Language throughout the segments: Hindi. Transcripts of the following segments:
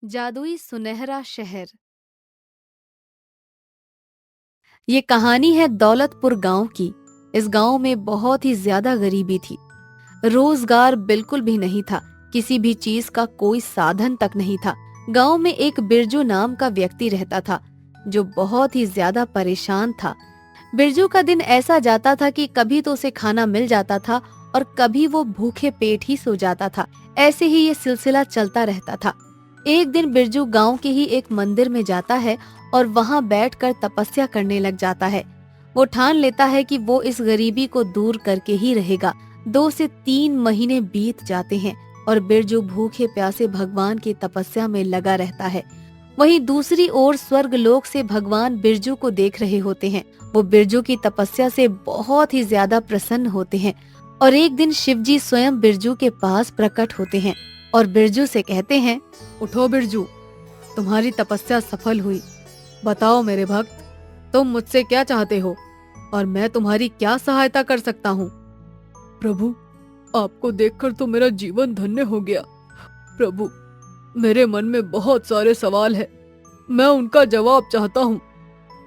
जादुई सुनहरा शहर। ये कहानी है दौलतपुर गांव की। इस गांव में बहुत ही ज्यादा गरीबी थी। रोजगार बिल्कुल भी नहीं था। किसी भी चीज का कोई साधन तक नहीं था। गांव में एक बिरजू नाम का व्यक्ति रहता था जो बहुत ही ज्यादा परेशान था। बिरजू का दिन ऐसा जाता था कि कभी तो उसे खाना मिल जाता था और कभी वो भूखे पेट ही सो जाता था। ऐसे ही ये सिलसिला चलता रहता था। एक दिन बिरजू गांव के ही एक मंदिर में जाता है और वहां बैठकर तपस्या करने लग जाता है। वो ठान लेता है कि वो इस गरीबी को दूर करके ही रहेगा। 2 से 3 महीने बीत जाते हैं और बिरजू भूखे प्यासे भगवान की तपस्या में लगा रहता है। वहीं दूसरी ओर स्वर्गलोक से भगवान बिरजू को देख रहे होते हैं। वो बिरजू की तपस्या से बहुत ही ज्यादा प्रसन्न होते हैं और एक दिन शिवजी स्वयं बिरजू के पास प्रकट होते हैं और बिरजू से कहते हैं, उठो बिरजू, तुम्हारी तपस्या सफल हुई। बताओ मेरे भक्त, तुम मुझसे क्या चाहते हो और मैं तुम्हारी क्या सहायता कर सकता हूँ। प्रभु, आपको देखकर तो मेरा जीवन धन्य हो गया। प्रभु, मेरे मन में बहुत सारे सवाल है, मैं उनका जवाब चाहता हूँ।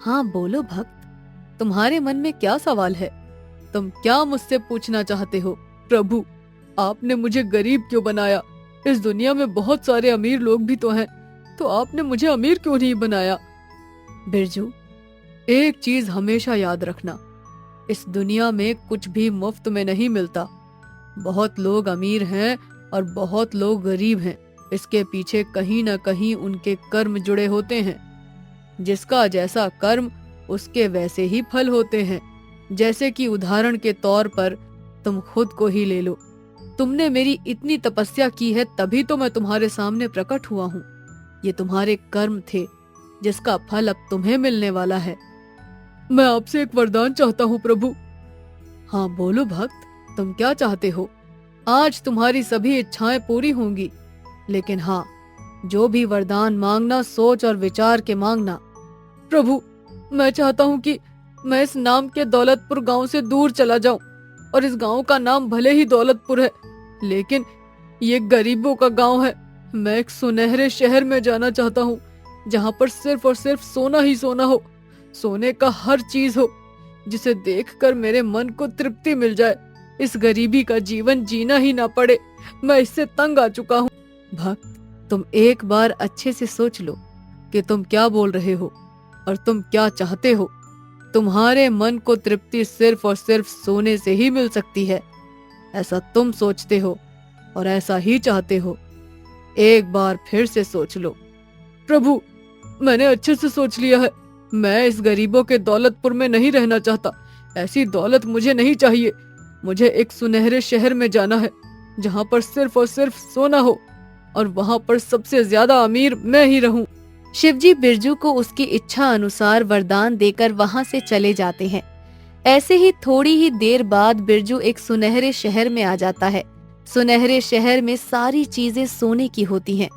हाँ बोलो भक्त, तुम्हारे मन में क्या सवाल है? तुम क्या मुझसे पूछना चाहते हो? प्रभु, आपने मुझे गरीब क्यों बनाया? इस दुनिया में बहुत सारे अमीर लोग भी तो हैं, तो आपने मुझे अमीर क्यों नहीं बनाया? बिरजू, एक चीज हमेशा याद रखना, इस दुनिया में कुछ भी मुफ्त में नहीं मिलता। बहुत लोग अमीर हैं और बहुत लोग गरीब हैं। इसके पीछे कहीं न कहीं उनके कर्म जुड़े होते हैं। जिसका जैसा कर्म उसके वैसे ही फल होते हैं। जैसे कि उदाहरण के तौर पर तुम खुद को ही ले लो। तुमने मेरी इतनी तपस्या की है तभी तो मैं तुम्हारे सामने प्रकट हुआ हूँ। ये तुम्हारे कर्म थे जिसका फल अब तुम्हें मिलने वाला है। मैं आपसे एक वरदान चाहता हूँ प्रभु। हाँ बोलो भक्त, तुम क्या चाहते हो? आज तुम्हारी सभी इच्छाएं पूरी होंगी, लेकिन हाँ, जो भी वरदान मांगना सोच और विचार के मांगना। प्रभु, मैं चाहता हूँ कि मैं इस नाम के दौलतपुर गांव से दूर चला जाऊं और इस गांव का नाम भले ही दौलतपुर है, लेकिन ये गरीबों का गांव है। मैं एक सुनहरे शहर में जाना चाहता हूँ जहाँ पर सिर्फ और सिर्फ सोना ही सोना हो, सोने का हर चीज हो जिसे देखकर मेरे मन को तृप्ति मिल जाए। इस गरीबी का जीवन जीना ही ना पड़े, मैं इससे तंग आ चुका हूँ। भक्त, तुम एक बार अच्छे से सोच लो कि तुम क्या बोल रहे हो और तुम क्या चाहते हो। तुम्हारे मन को तृप्ति सिर्फ और सिर्फ सोने से ही मिल सकती है, ऐसा तुम सोचते हो और ऐसा ही चाहते हो। एक बार फिर से सोच लो। प्रभु, मैंने अच्छे से सोच लिया है। मैं इस गरीबों के दौलतपुर में नहीं रहना चाहता। ऐसी दौलत मुझे नहीं चाहिए। मुझे एक सुनहरे शहर में जाना है जहाँ पर सिर्फ और सिर्फ सोना हो और वहाँ पर सबसे ज्यादा अमीर मैं ही रहूं। शिवजी बिरजू को उसकी इच्छा अनुसार वरदान देकर वहाँ से चले जाते हैं। ऐसे ही थोड़ी ही देर बाद बिरजू एक सुनहरे शहर में आ जाता है। सुनहरे शहर में सारी चीजें सोने की होती हैं।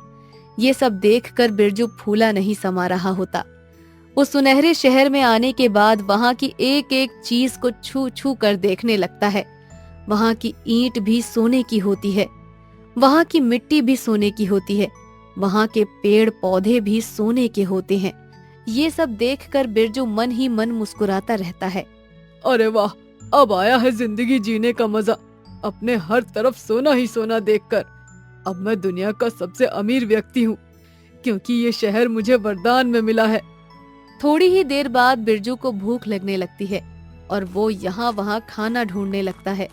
ये सब देखकर बिरजू फूला नहीं समा रहा होता। वो सुनहरे शहर में आने के बाद वहाँ की एक एक चीज को छू छू कर देखने लगता है। वहाँ की ईंट भी सोने की होती है, वहाँ की मिट्टी भी सोने की होती है, वहाँ के पेड़ पौधे भी सोने के होते हैं। ये सब देखकर बिरजू मन ही मन मुस्कुराता रहता है। अरे वाह, अब आया है जिंदगी जीने का मजा। अपने हर तरफ सोना ही सोना देखकर अब मैं दुनिया का सबसे अमीर व्यक्ति हूँ, क्योंकि ये शहर मुझे वरदान में मिला है। थोड़ी ही देर बाद बिरजू को भूख लगने लगती है और वो यहाँ वहाँ खाना ढूंढने लगता है।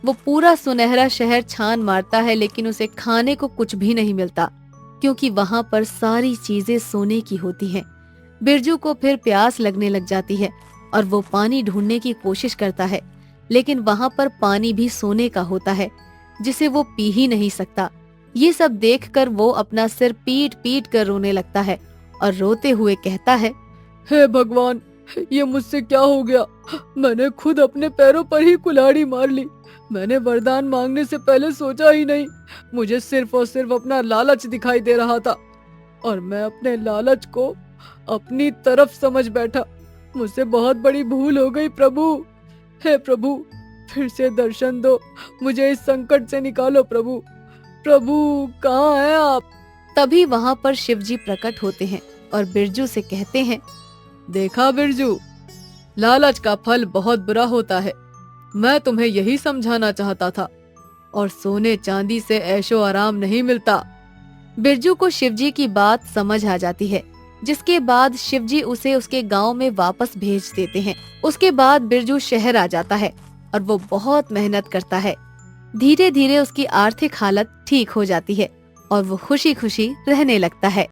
वो पूरा सुनहरा शहर छान मारता है, लेकिन उसे खाने को कुछ भी नहीं मिलता, क्योंकि वहाँ पर सारी चीजें सोने की होती हैं। बिरजू को फिर प्यास लगने लग जाती है और वो पानी ढूंढने की कोशिश करता है, लेकिन वहाँ पर पानी भी सोने का होता है जिसे वो पी ही नहीं सकता। ये सब देखकर वो अपना सिर पीट पीट कर रोने लगता है और रोते हुए कहता है, हे भगवान, ये मुझसे क्या हो गया? मैंने खुद अपने पैरों पर ही कुल्हाड़ी मार ली। मैंने वरदान मांगने से पहले सोचा ही नहीं। मुझे सिर्फ और सिर्फ अपना लालच दिखाई दे रहा था और मैं अपने लालच को अपनी तरफ समझ बैठा। मुझसे बहुत बड़ी भूल हो गई प्रभु। हे प्रभु, फिर से दर्शन दो, मुझे इस संकट से निकालो प्रभु। प्रभु, कहाँ हैं आप? तभी वहाँ पर शिव जी प्रकट होते हैं और बिरजू से कहते हैं, देखा बिरजू, लालच का फल बहुत बुरा होता है। मैं तुम्हें यही समझाना चाहता था। और सोने चांदी से ऐशो आराम नहीं मिलता। बिरजू को शिवजी की बात समझ आ जाती है, जिसके बाद शिवजी उसे उसके गांव में वापस भेज देते हैं। उसके बाद बिरजू शहर आ जाता है और वो बहुत मेहनत करता है। धीरे धीरे उसकी आर्थिक हालत ठीक हो जाती है और वो खुशी खुशी रहने लगता है।